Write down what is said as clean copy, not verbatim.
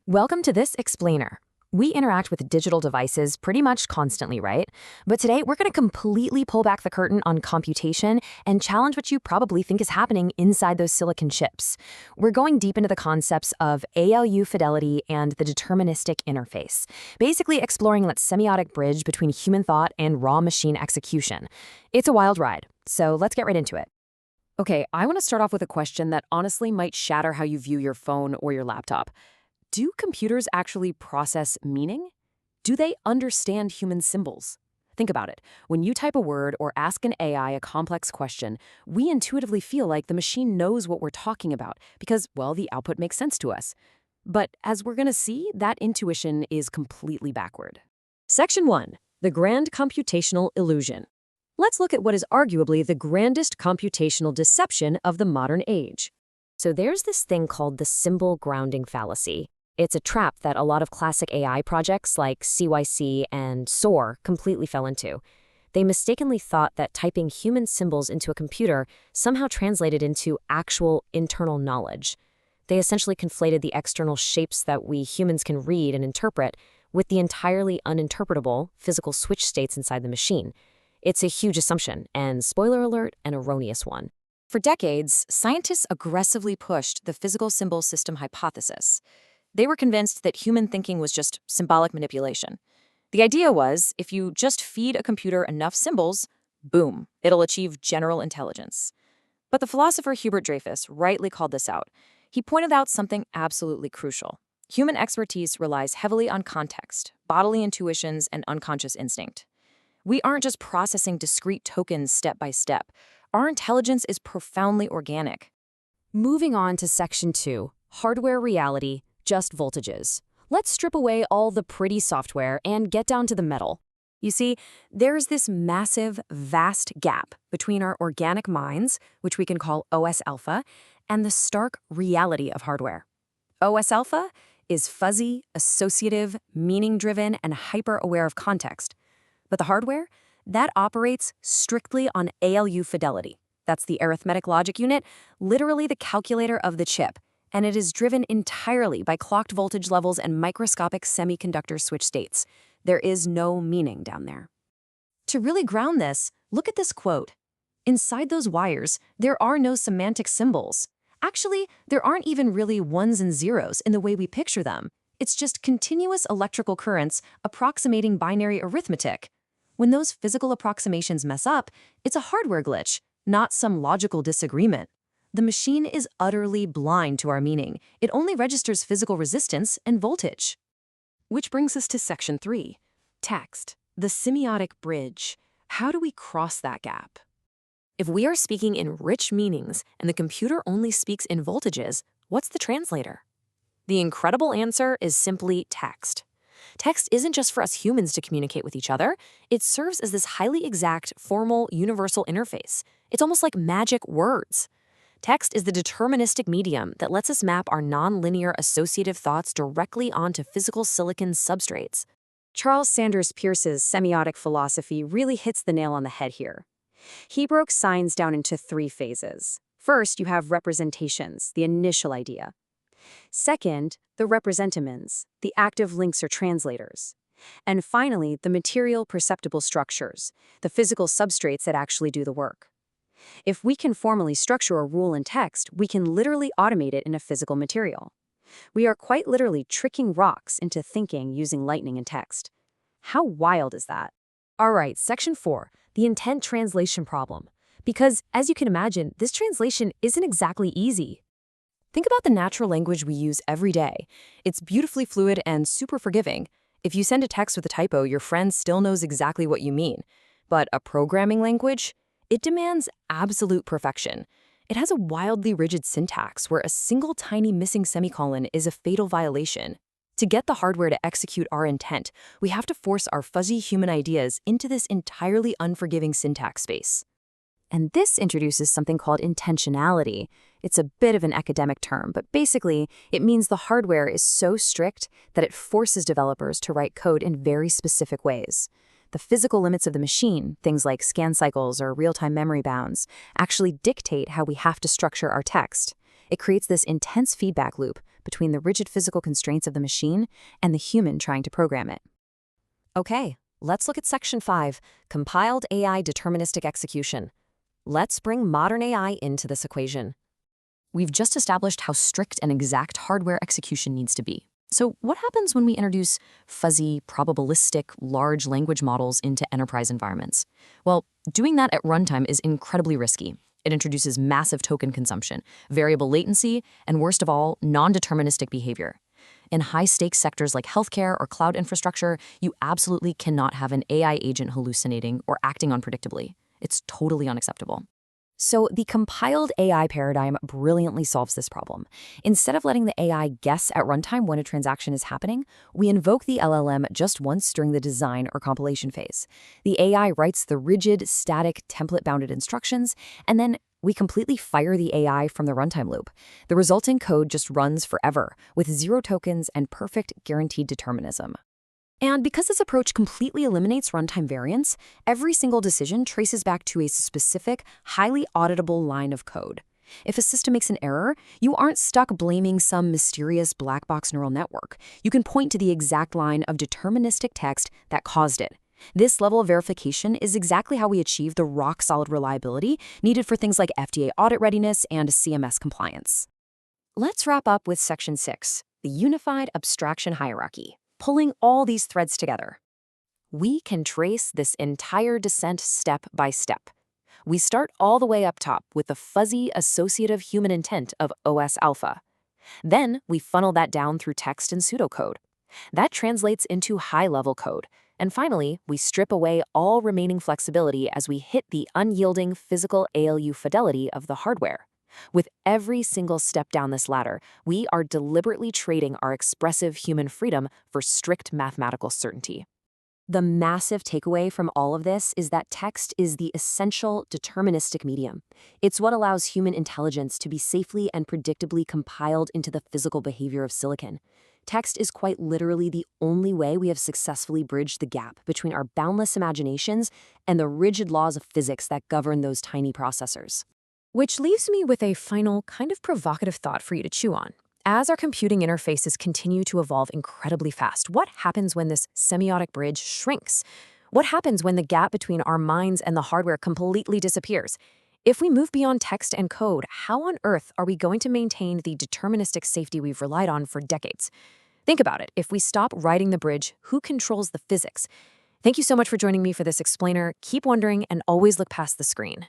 Welcome to this explainer. We interact with digital devices pretty much constantly, right? But today we're going to completely pull back the curtain on computation and challenge what you probably think is happening inside those silicon chips. We're going deep into the concepts of ALU Fidelity and the Deterministic Interface, basically exploring that semiotic bridge between human thought and raw machine execution. It's a wild ride, so let's get right into it. Okay, I want to start off with a question that honestly might shatter how you view your phone or your laptop. Do computers actually process meaning? Do they understand human symbols? Think about it. When you type a word or ask an AI a complex question, we intuitively feel like the machine knows what we're talking about because, well, the output makes sense to us. But as we're going to see, that intuition is completely backward. Section 1. The Grand Computational Illusion. Let's look at what is arguably the grandest computational deception of the modern age. So there's this thing called the symbol grounding fallacy. It's a trap that a lot of classic AI projects like CYC and SOAR completely fell into. They mistakenly thought that typing human symbols into a computer somehow translated into actual internal knowledge. They essentially conflated the external shapes that we humans can read and interpret with the entirely uninterpretable physical switch states inside the machine. It's a huge assumption, and spoiler alert, an erroneous one. For decades, scientists aggressively pushed the physical symbol system hypothesis. They were convinced that human thinking was just symbolic manipulation. The idea was, if you just feed a computer enough symbols, boom, it'll achieve general intelligence. But the philosopher Hubert Dreyfus rightly called this out. He pointed out something absolutely crucial. Human expertise relies heavily on context, bodily intuitions, and unconscious instinct. We aren't just processing discrete tokens step by step. Our intelligence is profoundly organic. Moving on to Section 2, Hardware Reality, Just Voltages. Let's strip away all the pretty software and get down to the metal. You see, there's this massive, vast gap between our organic minds, which we can call OS alpha, and the stark reality of hardware. OS alpha is fuzzy, associative, meaning-driven, and hyper-aware of context. But the hardware, that operates strictly on ALU Fidelity. That's the Arithmetic Logic Unit, literally the calculator of the chip. And it is driven entirely by clocked voltage levels and microscopic semiconductor switch states. There is no meaning down there. To really ground this, look at this quote. Inside those wires, there are no semantic symbols. Actually, there aren't even really ones and zeros in the way we picture them. It's just continuous electrical currents approximating binary arithmetic. When those physical approximations mess up, it's a hardware glitch, not some logical disagreement. The machine is utterly blind to our meaning. It only registers physical resistance and voltage. Which brings us to Section 3, Text, the semiotic bridge. How do we cross that gap? If we are speaking in rich meanings and the computer only speaks in voltages, what's the translator? The incredible answer is simply text. Text isn't just for us humans to communicate with each other. It serves as this highly exact, formal, universal interface. It's almost like magic words. Text is the deterministic medium that lets us map our nonlinear associative thoughts directly onto physical silicon substrates. Charles Sanders Peirce's semiotic philosophy really hits the nail on the head here. He broke signs down into 3 phases. First, you have representations, the initial idea. Second, the representaments, the active links or translators. And finally, the material perceptible structures, the physical substrates that actually do the work. If we can formally structure a rule in text, we can literally automate it in a physical material. We are quite literally tricking rocks into thinking using lightning and text. How wild is that? All right, Section 4, the intent translation problem. Because, as you can imagine, this translation isn't exactly easy. Think about the natural language we use every day. It's beautifully fluid and super forgiving. If you send a text with a typo, your friend still knows exactly what you mean. But a programming language? It demands absolute perfection. It has a wildly rigid syntax where a single tiny missing semicolon is a fatal violation. To get the hardware to execute our intent, we have to force our fuzzy human ideas into this entirely unforgiving syntax space. And this introduces something called intentionality. It's a bit of an academic term, but basically, it means the hardware is so strict that it forces developers to write code in very specific ways. The physical limits of the machine, things like scan cycles or real-time memory bounds, actually dictate how we have to structure our text. It creates this intense feedback loop between the rigid physical constraints of the machine and the human trying to program it. Okay, let's look at Section 5, Compiled AI Deterministic Execution. Let's bring modern AI into this equation. We've just established how strict and exact hardware execution needs to be. So what happens when we introduce fuzzy, probabilistic, large language models into enterprise environments? Well, doing that at runtime is incredibly risky. It introduces massive token consumption, variable latency, and worst of all, non-deterministic behavior. In high-stakes sectors like healthcare or cloud infrastructure, you absolutely cannot have an AI agent hallucinating or acting unpredictably. It's totally unacceptable. So the compiled AI paradigm brilliantly solves this problem. Instead of letting the AI guess at runtime when a transaction is happening, we invoke the LLM just once during the design or compilation phase. The AI writes the rigid, static, template-bounded instructions, and then we completely fire the AI from the runtime loop. The resulting code just runs forever, with zero tokens and perfect guaranteed determinism. And because this approach completely eliminates runtime variance, every single decision traces back to a specific, highly auditable line of code. If a system makes an error, you aren't stuck blaming some mysterious black box neural network. You can point to the exact line of deterministic text that caused it. This level of verification is exactly how we achieve the rock-solid reliability needed for things like FDA audit readiness and CMS compliance. Let's wrap up with Section 6, the Unified Abstraction Hierarchy. Pulling all these threads together. We can trace this entire descent step by step. We start all the way up top with the fuzzy associative human intent of OS alpha. Then we funnel that down through text and pseudocode. That translates into high-level code. And finally, we strip away all remaining flexibility as we hit the unyielding physical ALU fidelity of the hardware. With every single step down this ladder, we are deliberately trading our expressive human freedom for strict mathematical certainty. The massive takeaway from all of this is that text is the essential deterministic medium. It's what allows human intelligence to be safely and predictably compiled into the physical behavior of silicon. Text is quite literally the only way we have successfully bridged the gap between our boundless imaginations and the rigid laws of physics that govern those tiny processors. Which leaves me with a final, kind of provocative thought for you to chew on. As our computing interfaces continue to evolve incredibly fast, what happens when this semiotic bridge shrinks? What happens when the gap between our minds and the hardware completely disappears? If we move beyond text and code, how on earth are we going to maintain the deterministic safety we've relied on for decades? Think about it. If we stop writing the bridge, who controls the physics? Thank you so much for joining me for this explainer. Keep wondering and always look past the screen.